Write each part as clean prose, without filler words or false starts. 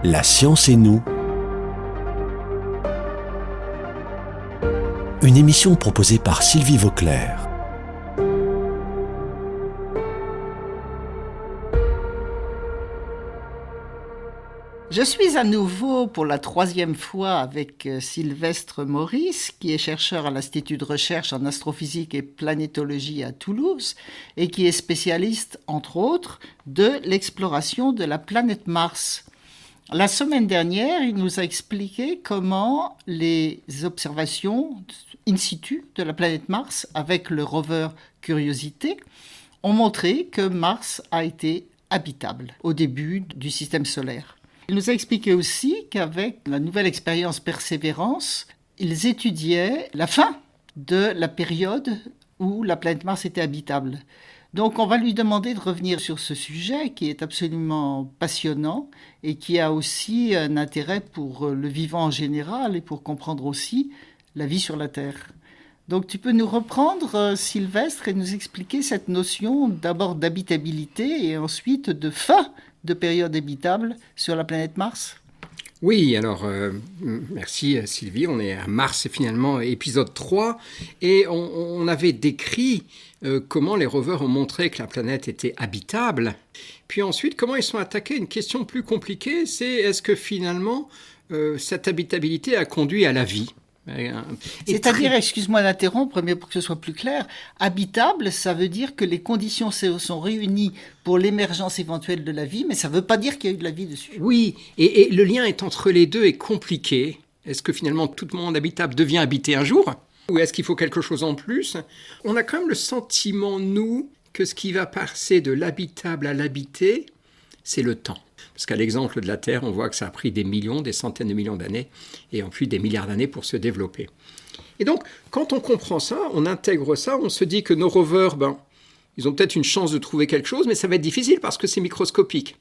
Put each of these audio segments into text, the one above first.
La science et nous. Une émission proposée par Sylvie Vauclair. Je suis à nouveau pour la 3e fois avec Sylvestre Maurice, qui est chercheur à l'Institut de recherche en astrophysique et planétologie à Toulouse et qui est spécialiste, entre autres, de l'exploration de la planète Mars. La semaine dernière, il nous a expliqué comment les observations in situ de la planète Mars avec le rover Curiosity ont montré que Mars a été habitable au début du système solaire. Il nous a expliqué aussi qu'avec la nouvelle expérience Persévérance, ils étudiaient la fin de la période où la planète Mars était habitable. Donc on va lui demander de revenir sur ce sujet qui est absolument passionnant et qui a aussi un intérêt pour le vivant en général et pour comprendre aussi la vie sur la Terre. Donc tu peux nous reprendre, Sylvestre, et nous expliquer cette notion d'abord d'habitabilité et ensuite de fin de période habitable sur la planète Mars ? Oui, alors merci Sylvie, on est à Mars, c'est finalement épisode 3 et on avait décrit comment les rovers ont montré que la planète était habitable. Puis ensuite, comment ils sont attaqués, une question plus compliquée, c'est est-ce que finalement cette habitabilité a conduit à la vie ? C'est-à-dire, excuse-moi d'interrompre, mais pour que ce soit plus clair, habitable, ça veut dire que les conditions sont réunies pour l'émergence éventuelle de la vie, mais ça ne veut pas dire qu'il y a eu de la vie dessus. Oui, et le lien est entre les deux est compliqué. Est-ce que finalement tout monde habitable devient habité un jour ? Ou est-ce qu'il faut quelque chose en plus ? On a quand même le sentiment, nous, que ce qui va passer de l'habitable à l'habité, c'est le temps. Parce qu'à l'exemple de la Terre, on voit que ça a pris des millions, des centaines de millions d'années, et en plus des milliards d'années pour se développer. Et donc, quand on comprend ça, on intègre ça, on se dit que nos rovers, ils ont peut-être une chance de trouver quelque chose, mais ça va être difficile parce que c'est microscopique.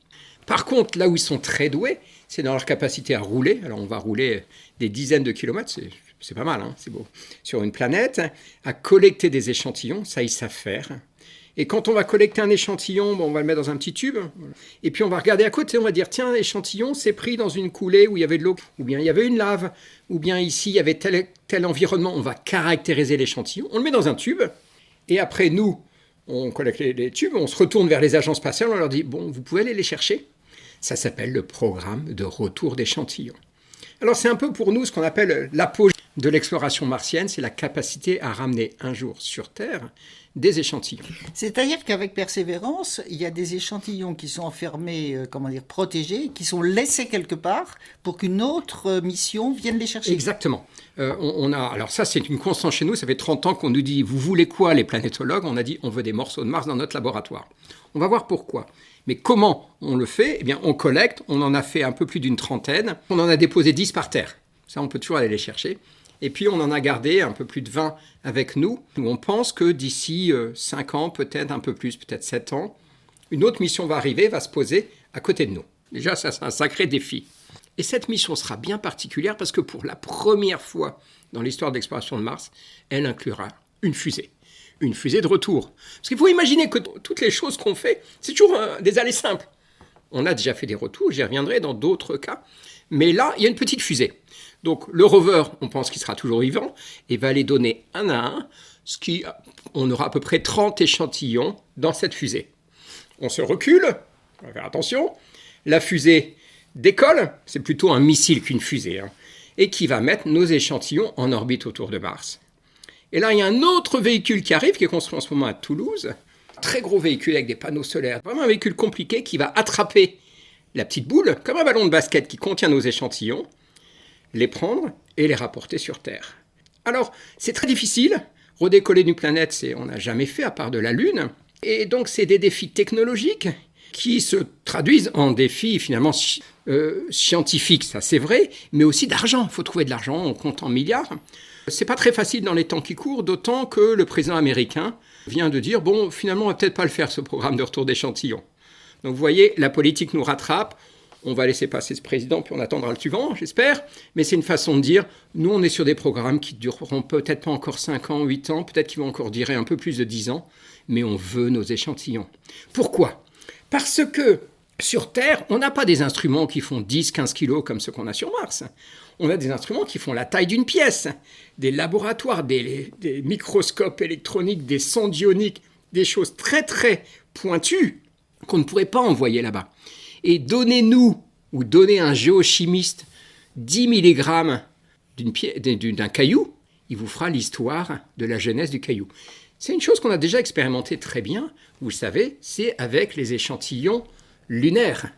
Par contre, là où ils sont très doués, c'est dans leur capacité à rouler. Alors, on va rouler des dizaines de kilomètres, c'est pas mal, hein, c'est beau, sur une planète, à collecter des échantillons, ça ils savent faire. Et quand on va collecter un échantillon, on va le mettre dans un petit tube, et puis on va regarder à côté, on va dire, tiens, l'échantillon s'est pris dans une coulée où il y avait de l'eau, ou bien il y avait une lave, ou bien ici, il y avait tel environnement, on va caractériser l'échantillon, on le met dans un tube, et après, nous, on collecte les tubes, on se retourne vers les agences spatiales, on leur dit, bon, vous pouvez aller les chercher. Ça s'appelle le programme de retour d'échantillons. Alors, c'est un peu pour nous ce qu'on appelle l'apogée de l'exploration martienne, c'est la capacité à ramener un jour sur Terre des échantillons. C'est-à-dire qu'avec Persévérance, il y a des échantillons qui sont enfermés, protégés, qui sont laissés quelque part pour qu'une autre mission vienne les chercher. Exactement. Alors ça, c'est une constante chez nous. Ça fait 30 ans qu'on nous dit « Vous voulez quoi, les planétologues ?» On a dit « On veut des morceaux de Mars dans notre laboratoire. » On va voir pourquoi. Mais comment on le fait ? Eh bien, on collecte. On en a fait un peu plus d'une trentaine. On en a déposé 10 par terre. Ça, on peut toujours aller les chercher. Et puis, on en a gardé un peu plus de 20 avec nous. On pense que d'ici 5 ans, peut-être un peu plus, peut-être 7 ans, une autre mission va arriver, va se poser à côté de nous. Déjà, ça, c'est un sacré défi. Et cette mission sera bien particulière parce que pour la première fois dans l'histoire de l'exploration de Mars, elle inclura une fusée. Une fusée de retour. Parce qu'il faut imaginer que toutes les choses qu'on fait, c'est toujours des allées simples. On a déjà fait des retours, j'y reviendrai dans d'autres cas. Mais là, il y a une petite fusée. Donc le rover, on pense qu'il sera toujours vivant, et va les donner un à un, on aura à peu près 30 échantillons dans cette fusée. On se recule, on va faire attention, la fusée décolle, c'est plutôt un missile qu'une fusée, et qui va mettre nos échantillons en orbite autour de Mars. Et là, il y a un autre véhicule qui arrive, qui est construit en ce moment à Toulouse, un très gros véhicule avec des panneaux solaires, vraiment un véhicule compliqué qui va attraper la petite boule, comme un ballon de basket qui contient nos échantillons, les prendre et les rapporter sur Terre. Alors, c'est très difficile. Redécoller d'une planète, on n'a jamais fait à part de la Lune. Et donc, c'est des défis technologiques qui se traduisent en défis finalement scientifiques, ça c'est vrai, mais aussi d'argent. Il faut trouver de l'argent, on compte en milliards. C'est pas très facile dans les temps qui courent, d'autant que le président américain vient de dire, bon, finalement, on va peut-être pas le faire, ce programme de retour d'échantillons. Donc, vous voyez, la politique nous rattrape. On va laisser passer ce président, puis on attendra le suivant, j'espère. Mais c'est une façon de dire, nous, on est sur des programmes qui dureront peut-être pas encore 5 ans, 8 ans, peut-être qu'ils vont encore durer un peu plus de 10 ans, mais on veut nos échantillons. Pourquoi ? Parce que Sur Terre, on n'a pas des instruments qui font 10-15 kilos comme ceux qu'on a sur Mars. On a des instruments qui font la taille d'une pièce, des laboratoires, des microscopes électroniques, des sondes ioniques, des choses très très pointues qu'on ne pourrait pas envoyer là-bas. Et donnez-nous, ou donnez à un géochimiste 10 mg d'un caillou, il vous fera l'histoire de la genèse du caillou. C'est une chose qu'on a déjà expérimentée très bien, vous le savez, c'est avec les échantillons lunaires.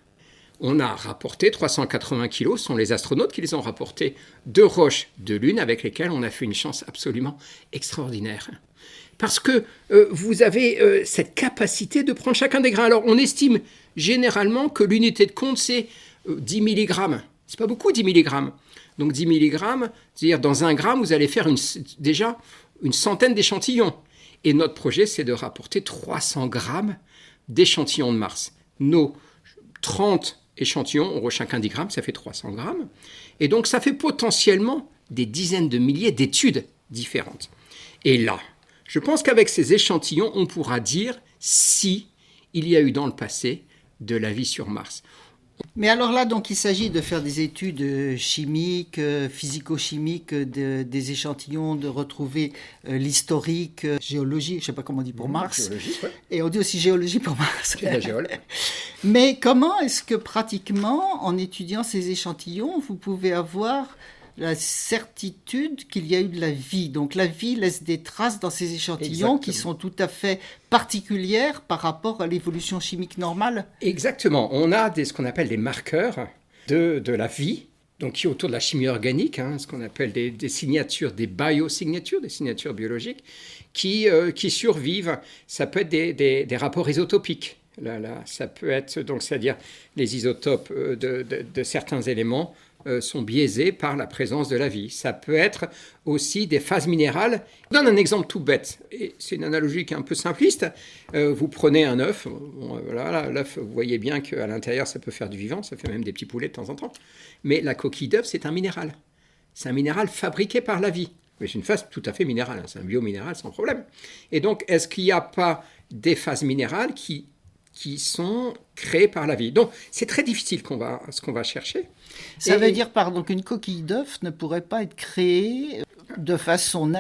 On a rapporté 380 kilos, ce sont les astronautes qui les ont rapportés, de roches de Lune avec lesquelles on a fait une chance absolument extraordinaire. Parce que vous avez cette capacité de prendre chacun des grains. Alors on estime généralement que l'unité de compte c'est 10 mg. C'est pas beaucoup 10 mg. Donc 10 mg, c'est-à-dire dans un gramme, vous allez faire déjà une centaine d'échantillons. Et notre projet, c'est de rapporter 300 grammes d'échantillons de Mars. Nos 30 échantillons auront chacun 10 grammes, ça fait 300 grammes. Et donc ça fait potentiellement des dizaines de milliers d'études différentes. Et là, je pense qu'avec ces échantillons, on pourra dire si il y a eu dans le passé de la vie sur Mars. Mais alors là, donc, il s'agit de faire des études chimiques, physico-chimiques des échantillons, de retrouver l'historique, géologie, je ne sais pas comment on dit pour Mars. Géologie, ouais. Et on dit aussi géologie pour Mars. C'est de la géole. Mais comment est-ce que pratiquement, en étudiant ces échantillons, vous pouvez avoir la certitude qu'il y a eu de la vie? Donc la vie laisse des traces dans ces échantillons qui sont tout à fait particulières par rapport à l'évolution chimique normale. Exactement. On a ce qu'on appelle des marqueurs de la vie, donc qui est autour de la chimie organique, ce qu'on appelle des signatures, des biosignatures, des signatures biologiques, qui survivent. Ça peut être des rapports isotopiques. Là, ça peut être, donc, c'est-à-dire les isotopes de certains éléments sont biaisés par la présence de la vie. Ça peut être aussi des phases minérales. Je donne un exemple tout bête, et c'est une analogie qui est un peu simpliste. Vous prenez un œuf, l'œuf, vous voyez bien qu'à l'intérieur, ça peut faire du vivant, ça fait même des petits poulets de temps en temps. Mais la coquille d'œuf, c'est un minéral. C'est un minéral fabriqué par la vie. Mais c'est une phase tout à fait minérale, c'est un biominéral sans problème. Et donc, est-ce qu'il n'y a pas des phases minérales qui sont créées par la vie? Donc, c'est très difficile ce qu'on va chercher. Ça veut dire, pardon, qu'une coquille d'œuf ne pourrait pas être créée de façon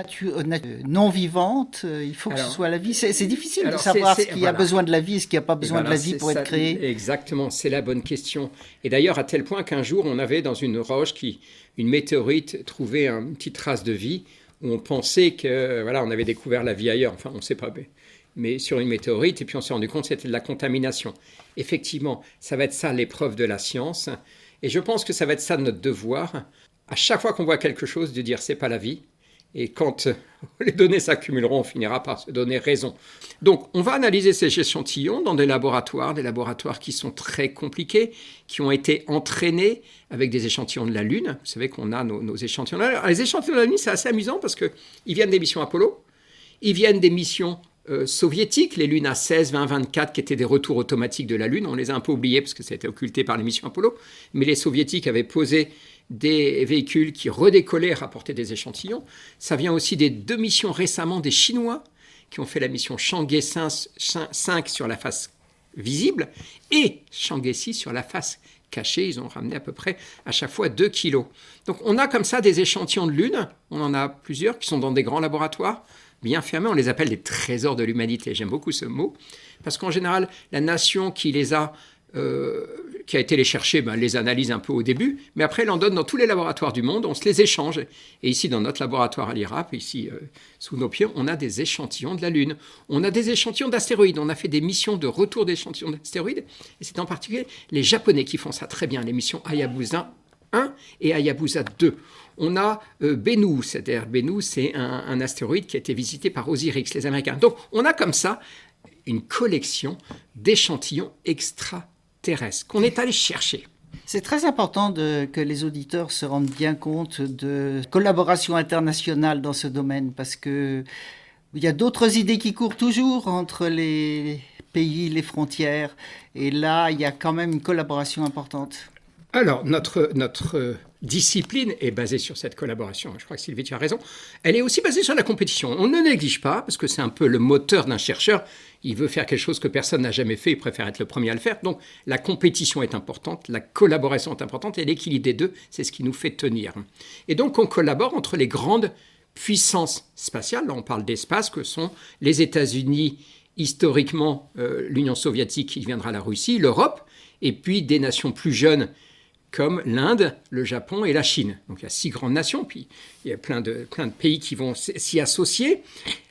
non vivante. Il faut que ce soit la vie. C'est difficile de savoir ce qui a besoin de la vie et ce qui n'a pas besoin de la vie pour être créé. Exactement, c'est la bonne question. Et d'ailleurs, à tel point qu'un jour, on avait dans une roche, une météorite, trouvé une petite trace de vie, où on pensait que, on avait découvert la vie ailleurs. Enfin, on ne sait pas, mais sur une météorite, et puis on s'est rendu compte que c'était de la contamination. Effectivement, ça va être ça l'épreuve de la science, et je pense que ça va être ça notre devoir, à chaque fois qu'on voit quelque chose, de dire c'est pas la vie, et quand les données s'accumuleront, on finira par se donner raison. Donc on va analyser ces échantillons dans des laboratoires qui sont très compliqués, qui ont été entraînés avec des échantillons de la Lune. Vous savez qu'on a nos échantillons de la Lune. Alors, les échantillons de la Lune, c'est assez amusant parce qu'ils viennent des missions Apollo, ils viennent des missions soviétiques, les Luna 16, 20, 24, qui étaient des retours automatiques de la Lune. On les a un peu oubliés parce que ça a été occulté par les missions Apollo. Mais les soviétiques avaient posé des véhicules qui redécollaient, rapportaient des échantillons. Ça vient aussi des 2 missions récemment des Chinois qui ont fait la mission Chang'e 5 sur la face visible et Chang'e 6 sur la face cachée. Ils ont ramené à peu près à chaque fois 2 kilos. Donc on a comme ça des échantillons de Lune. On en a plusieurs qui sont dans des grands laboratoires bien fermés, on les appelle les trésors de l'humanité. J'aime beaucoup ce mot, parce qu'en général, la nation qui a été les chercher, les analyse un peu au début, mais après, elle en donne dans tous les laboratoires du monde, on se les échange. Et ici, dans notre laboratoire à l'IRAP, ici, sous nos pieds, on a des échantillons de la Lune. On a des échantillons d'astéroïdes. On a fait des missions de retour d'échantillons d'astéroïdes, et c'est en particulier les Japonais qui font ça très bien, les missions Hayabusa 1 et Hayabusa 2. On a Bennu, c'est-à-dire Bennu, c'est un astéroïde qui a été visité par Osiris, les Américains. Donc, on a comme ça une collection d'échantillons extraterrestres qu'on est allé chercher. C'est très important que les auditeurs se rendent bien compte de collaboration internationale dans ce domaine, parce qu'il y a d'autres idées qui courent toujours entre les pays, les frontières, et là, il y a quand même une collaboration importante. Alors, notre discipline est basée sur cette collaboration. Je crois que Sylvie, tu as raison. Elle est aussi basée sur la compétition. On ne néglige pas, parce que c'est un peu le moteur d'un chercheur. Il veut faire quelque chose que personne n'a jamais fait, il préfère être le premier à le faire. Donc la compétition est importante, la collaboration est importante, et l'équilibre des deux, c'est ce qui nous fait tenir. Et donc on collabore entre les grandes puissances spatiales. Là, on parle d'espace, que sont les États-Unis, historiquement l'Union soviétique qui deviendra la Russie, l'Europe, et puis des nations plus jeunes comme l'Inde, le Japon et la Chine. Donc il y a 6 grandes nations, puis il y a plein de pays qui vont s'y associer.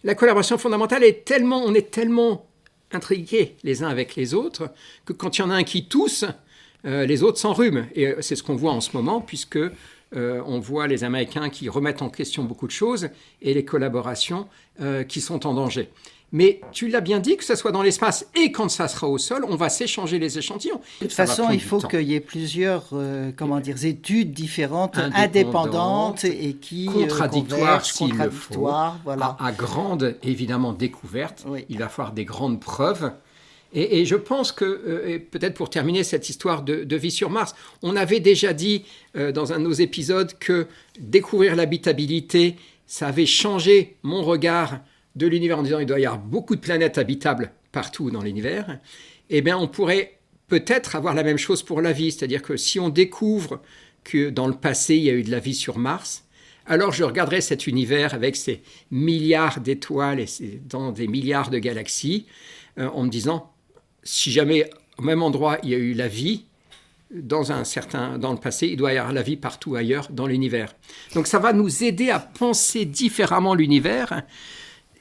La collaboration fondamentale on est tellement intrigués les uns avec les autres que quand il y en a un qui tousse, les autres s'enrhument. Et c'est ce qu'on voit en ce moment, puisque on voit les Américains qui remettent en question beaucoup de choses et les collaborations qui sont en danger. Mais tu l'as bien dit, que ce soit dans l'espace et quand ça sera au sol, on va s'échanger les échantillons. De toute façon, il faut qu'il y ait plusieurs études différentes, indépendantes et qui contradictoires s'il le faut. Voilà. À grande, évidemment, découverte. Oui. Il va falloir des grandes preuves. Et je pense que, et peut-être pour terminer cette histoire de vie sur Mars, on avait déjà dit dans un de nos épisodes que découvrir l'habitabilité, ça avait changé mon regard de l'univers en disant il doit y avoir beaucoup de planètes habitables partout dans l'univers. Eh bien, on pourrait peut-être avoir la même chose pour la vie, c'est-à-dire que si on découvre que dans le passé, il y a eu de la vie sur Mars, alors je regarderai cet univers avec ses milliards d'étoiles et dans des milliards de galaxies, en me disant, si jamais au même endroit il y a eu la vie, dans le passé, il doit y avoir la vie partout ailleurs dans l'univers. Donc ça va nous aider à penser différemment l'univers,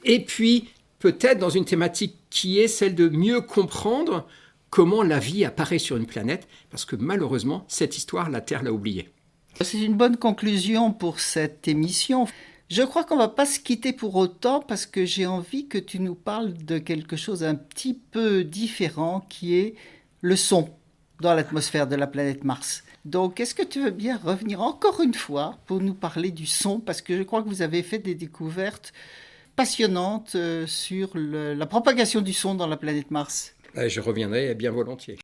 et puis peut-être dans une thématique qui est celle de mieux comprendre comment la vie apparaît sur une planète, parce que malheureusement, cette histoire, la Terre l'a oubliée. C'est une bonne conclusion pour cette émission. Je crois qu'on ne va pas se quitter pour autant, parce que j'ai envie que tu nous parles de quelque chose un petit peu différent, qui est le son dans l'atmosphère de la planète Mars. Donc, est-ce que tu veux bien revenir encore une fois pour nous parler du son, parce que je crois que vous avez fait des découvertes passionnantes sur la propagation du son dans la planète Mars. Je reviendrai bien volontiers.